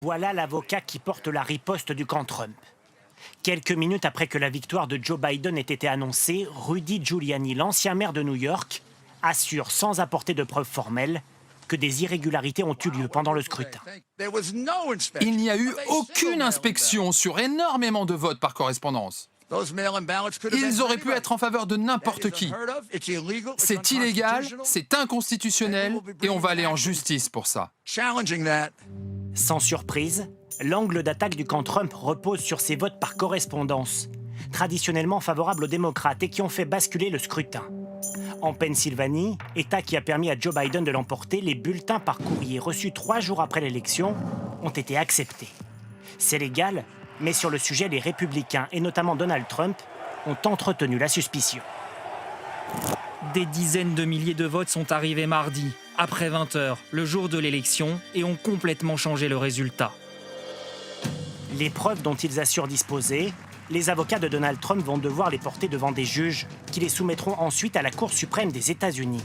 Voilà l'avocat qui porte la riposte du camp Trump. Quelques minutes après que la victoire de Joe Biden ait été annoncée, Rudy Giuliani, l'ancien maire de New York, assure sans apporter de preuves formelles que des irrégularités ont eu lieu pendant le scrutin. Il n'y a eu aucune inspection sur énormément de votes par correspondance. Ils auraient pu être en faveur de n'importe qui. C'est illégal, c'est inconstitutionnel et on va aller en justice pour ça. Sans surprise, l'angle d'attaque du camp Trump repose sur ces votes par correspondance, traditionnellement favorables aux démocrates et qui ont fait basculer le scrutin. En Pennsylvanie, État qui a permis à Joe Biden de l'emporter, les bulletins par courrier reçus 3 jours après l'élection ont été acceptés. C'est légal, mais sur le sujet, les républicains, et notamment Donald Trump, ont entretenu la suspicion. Des dizaines de milliers de votes sont arrivés mardi, après 20 h, le jour de l'élection, et ont complètement changé le résultat. Les preuves dont ils assurent disposer, les avocats de Donald Trump vont devoir les porter devant des juges qui les soumettront ensuite à la Cour suprême des États-Unis.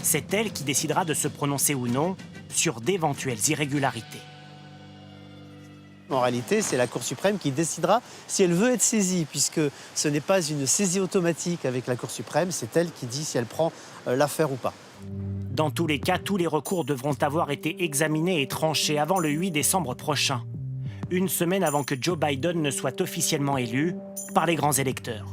C'est elle qui décidera de se prononcer ou non sur d'éventuelles irrégularités. En réalité, c'est la Cour suprême qui décidera si elle veut être saisie, puisque ce n'est pas une saisie automatique avec la Cour suprême, c'est elle qui dit si elle prend l'affaire ou pas. Dans tous les cas, tous les recours devront avoir été examinés et tranchés avant le 8 décembre prochain, une semaine avant que Joe Biden ne soit officiellement élu par les grands électeurs.